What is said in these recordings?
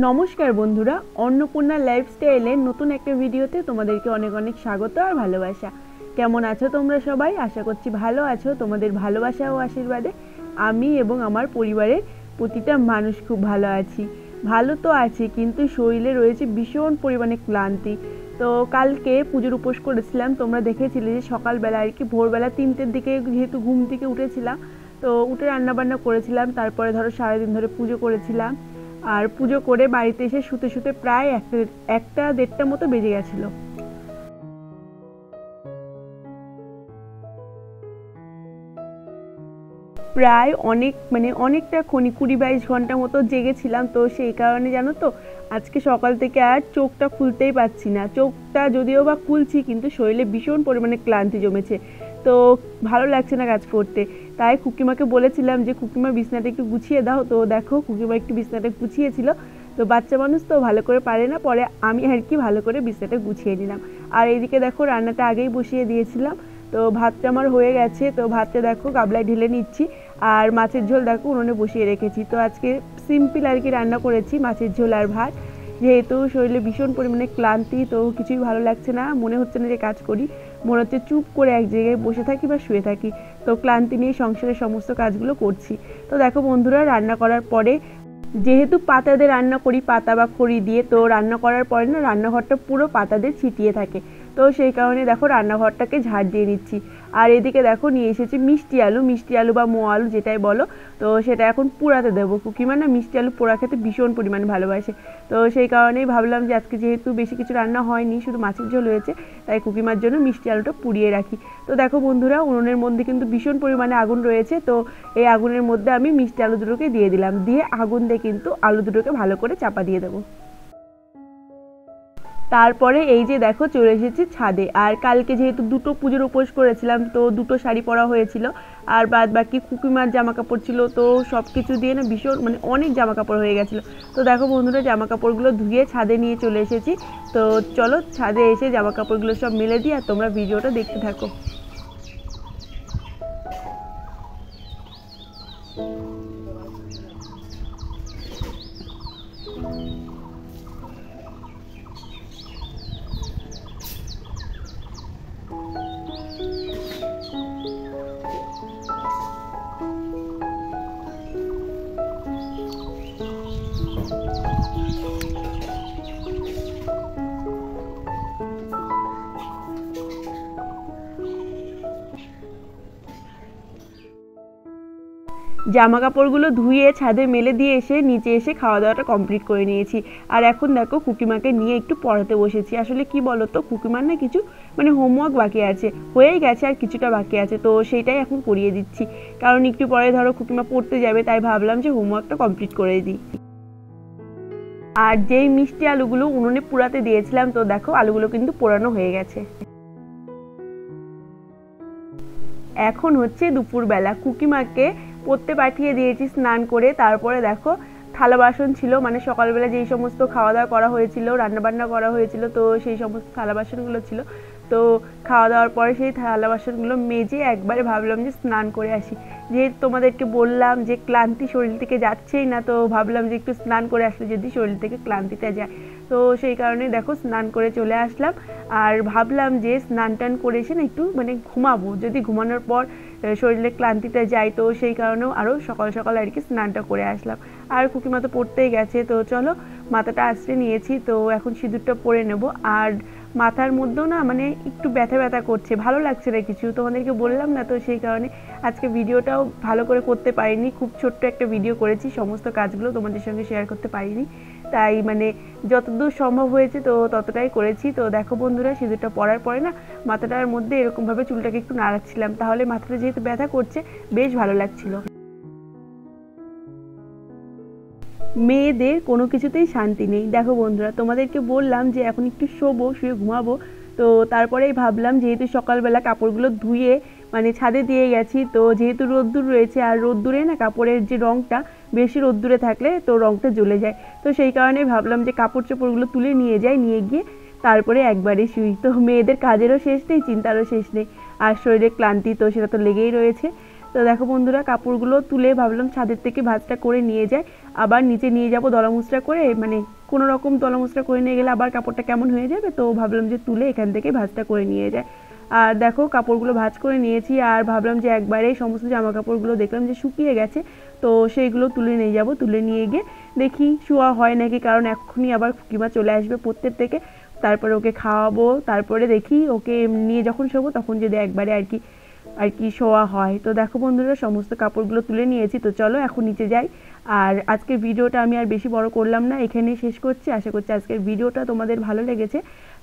নমস্কার বন্ধুরা, অন্নপূর্ণা লাইফস্টাইলের নতুন একটা ভিডিওতে তোমাদেরকে অনেক অনেক স্বাগত আর ভালোবাসা। কেমন আছো তোমরা সবাই? আশা করছি ভালো আছো। তোমাদের ভালোবাসা ও আশীর্বাদে আমি এবং আমার পরিবারের প্রতিটা মানুষ খুব ভালো আছি। ভালো তো আছি, কিন্তু শরীরে রয়েছে ভীষণ পরিমাণে ক্লান্তি। তো কালকে পুজোর উপোস করেছিলাম, তোমরা দেখেছিলে যে সকালবেলা আর কি ভোরবেলা 3টের দিকে যেহেতু ঘুম থেকে উঠেছিলাম, তো উঠে রান্নাবান্না করেছিলাম। তারপরে ধরো সারাদিন ধরে পুজো করেছিলাম, আর পুজো করে বাড়িতে এসে শুতে শুতে প্রায় একটা দেড়টা মতো বেজে গেছিলো। প্রায় অনেকটা 20-22 ঘন্টা মতো জেগেছিলাম। তো সেই কারণে জানো তো, আজকে সকাল থেকে আর চোখটা খুলতেই পারছি না। চোখটা যদিও বা খুলছি, কিন্তু শরীরে ভীষণ পরিমাণে ক্লান্তি জমেছে, তো ভালো লাগছে না কাজ করতে। তাই খুকিমাকে বলেছিলাম যে খুকিমা বিছনাটা একটু গুছিয়ে দাও। তো দেখো খুকিমা একটু বিছনাটা গুছিয়েছিল। তো বাচ্চা মানুষ তো ভালো করে পারে না, পরে আমি আর কি ভালো করে বিছনাটা গুছিয়ে নিলাম। আর এইদিকে দেখো রান্নাটা আগেই বসিয়ে দিয়েছিলাম। তো ভাতটা আমার হয়ে গেছে। তো ভাতটা দেখো গাবলায় ঢেলে নিচ্ছি, আর মাছের ঝোল দেখো উনুনে বসিয়ে রেখেছি। তো আজকে সিম্পল আর কি রান্না করেছি, মাছের ঝোল আর ভাত। যেহেতু শরীরে ভীষণ পরিমাণে ক্লান্তি, তো কিছুই ভালো লাগছে না, মনে হচ্ছে না যে কাজ করি, মনে হচ্ছে চুপ করে এক জায়গায় বসে থাকি বা শুয়ে থাকি। তো ক্লান্তি নিয়ে সংসারের সমস্ত কাজগুলো করছি। তো দেখো বন্ধুরা, রান্না করার পরে যেহেতু পাতা দিয়ে রান্না করি, পাতা বা খড়ি দিয়ে, তো রান্না করার পরে না রান্নাঘরটা পুরো পাতা দিয়ে ছিটিয়ে থাকে। তো সেই কারণে দেখো রান্নাঘরটাকে ঝাড় দিয়ে নিচ্ছি। আর এদিকে দেখো নিয়ে এসেছি মিষ্টি আলু বা মো আলু যেটাই বলো। তো সেটা এখন পোড়াতে দেবো। কুকিমা না মিষ্টি আলু পোড়া খেতে ভীষণ পরিমাণে ভালোবাসে। তো সেই কারণেই ভাবলাম যে আজকে যেহেতু বেশি কিছু রান্না হয়নি, শুধু মাছের ঝোল হয়েছে, তাই কুকিমার জন্য মিষ্টি আলুটা পুড়িয়ে রাখি। তো দেখো বন্ধুরা, উনুনের মধ্যে কিন্তু ভীষণ পরিমাণে আগুন রয়েছে। তো এই আগুনের মধ্যে আমি মিষ্টি আলু দুটোকে দিয়ে দিলাম, দিয়ে আগুন দিয়ে কিন্তু আলু দুটোকে ভালো করে চাপা দিয়ে দেবো। তারপরে এই যে দেখো চলে এসেছি ছাদে। আর কালকে যেহেতু দুটো পুজোর উপোস করেছিলাম, তো দুটো শাড়ি পরা হয়েছিল, আর বাদ বাকি কুকিমার জামা কাপড় ছিল। তো সব কিছু দিয়ে না ভীষণ অনেক জামা কাপড় হয়ে গেছিলো। তো দেখো বন্ধুরা, জামা কাপড়গুলো ধুয়ে ছাদে নিয়ে চলে এসেছি। তো চলো ছাদে এসে জামা কাপড়গুলো সব মেলে দিই, আর তোমরা ভিডিওটা দেখতে থাকো। জামা কাপড়গুলো ধুয়ে ছাদে মেলে দিয়ে এসে নিচে এসে খাওয়া দাওয়াটা কমপ্লিট করে নিয়েছি। আর এখন দেখো কুকিমাকে নিয়ে একটু পড়াতে বসেছি। আসলে কি বলো তো, কুকিমার না কিছু হোমওয়ার্ক বাকি আছে, হয়েই গেছে আর কিছুটা বাকি আছে, তো সেইটাই এখন করিয়ে দিচ্ছি। কারণ একটু পরে ধরো কুকিমা পড়তে যাবে, তাই ভাবলাম যে হোমওয়ার্কটা কমপ্লিট করে দিই। আর যেই মিষ্টি আলুগুলো উনুনে পোড়াতে দিয়েছিলাম, তো দেখো আলুগুলো কিন্তু পোড়ানো হয়ে গেছে। এখন হচ্ছে দুপুরবেলা, কুকিমাকে পড়তে পাঠিয়ে দিয়েছি স্নান করে। তারপরে দেখো থালা বাসন ছিল, সকালবেলা যেই সমস্ত খাওয়া দাওয়া করা হয়েছিল, রান্নাবান্না করা হয়েছিল, তো সেই সমস্ত থালা বাসনগুলো ছিল। তো খাওয়া দাওয়ার পরে সেই থালা বাসনগুলো মেজে একবারে ভাবলাম যে স্নান করে আসি। যেহেতু তোমাদেরকে বললাম যে ক্লান্তি শরীর থেকে যাচ্ছেই না, তো ভাবলাম যে একটু স্নান করে আসলে যদি শরীর থেকে ক্লান্তিটা যায়। তো সেই কারণে দেখো স্নান করে চলে আসলাম। আর ভাবলাম যে স্নান টান করে এসে না একটু ঘুমাবো, যদি ঘুমানোর পর শরীরে ক্লান্তিটা যায়, তো সেই কারণেও আরও সকাল সকাল আর কি স্নানটা করে আসলাম। আর কুকিমা তো পড়তেই গেছে, তো চলো মাথাটা আঁচড়ে নিয়েছি। তো এখন সিঁদুরটা পরে নেব। আর মাথার মধ্যেও না একটু ব্যথা ব্যথা করছে, ভালো লাগছে না কিছু, তোমাদেরকে বললাম না। তো সেই কারণে আজকে ভিডিওটাও ভালো করে করতে পারিনি, খুব ছোট্ট একটা ভিডিও করেছি, সমস্ত কাজগুলো তোমাদের সঙ্গে শেয়ার করতে পারিনি। তাই যতদূর সম্ভব হয়েছে তো ততটাই করেছি। তো দেখো বন্ধুরা, সিঁদুরটা পরার পরে না মাথাটার মধ্যে এরকমভাবে চুলটাকে একটু নাড়াচ্ছিলাম, তাহলে মাথাটা যেহেতু ব্যথা করছে বেশ ভালো লাগছিল। মেয়েদের কোনো কিছুতেই শান্তি নেই। দেখো বন্ধুরা, তোমাদেরকে বললাম যে এখন একটু শোবো, শুয়ে ঘুমাবো। তো তারপরেই ভাবলাম যেহেতু সকালবেলা কাপড়গুলো ধুয়ে ছাদে দিয়ে গেছি, তো যেহেতু রোদ্দুর রয়েছে, আর রোদ্দুরে না কাপড়ের যে রঙটা, বেশি রোদ্দুরে থাকলে তো রঙটা জ্বলে যায়। তো সেই কারণে ভাবলাম যে কাপড় চোপড়গুলো তুলে নিয়ে যাই, নিয়ে গিয়ে তারপরে একবারে শুই। তো মেয়েদের কাজেরও শেষ নেই, চিন্তারও শেষ নেই, আর শরীরে ক্লান্তি তো সেটা তো লেগেই রয়েছে। তো দেখো বন্ধুরা, কাপড়গুলো তুলে ভাবলাম ছাদের থেকে ভাঁজটা করে নিয়ে যায়, আবার নিচে নিয়ে যাব দলামুচড়া করে, মানে কোনো রকম দলামুচড়া করে নিয়ে গেলে আবার কাপড়টা কেমন হয়ে যাবে, তো ভাবলাম যে তুলে এখান থেকে ভাঁজটা করে নিয়ে যায়। আর দেখো কাপড়গুলো ভাঁজ করে নিয়েছি, আর ভাবলাম যে একবারে সমস্ত জামা কাপড়গুলো দেখলাম যে শুকিয়ে গেছে, তো সেইগুলো তুলে নিয়ে যাব। তুলে নিয়ে গিয়ে দেখি শোয়া হয় নাকি, কারণ এক্ষুনি আবার খুকিমা চলে আসবে পড়তে থেকে, তারপরে ওকে খাওয়াবো, তারপরে দেখি ওকে নিয়ে যখন শোবো তখন যদি একবারে আর কি শোয়া হয়। তো দেখো বন্ধুরা, সমস্ত কাপড়গুলো তুলে নিয়েছি, তো চলো এখন নিচে যাই। আর আজকের ভিডিওটা আমি আর বেশি বড় করলাম না, এখানেই শেষ করছি। আশা করছি আজকের ভিডিওটা তোমাদের ভালো লেগেছে।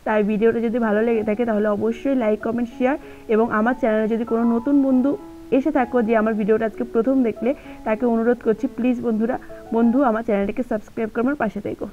তাই ভিডিওটা যদি ভালো লেগে থাকে তাহলে অবশ্যই লাইক, কমেন্ট, শেয়ার, এবং আমার চ্যানেলে যদি কোনো নতুন বন্ধু এসে থাকো যে আমার ভিডিওটা আজকে প্রথম দেখলে, তাকে অনুরোধ করছি প্লিজ বন্ধু আমার চ্যানেলটাকে সাবস্ক্রাইব করে আমার পাশে থেকো।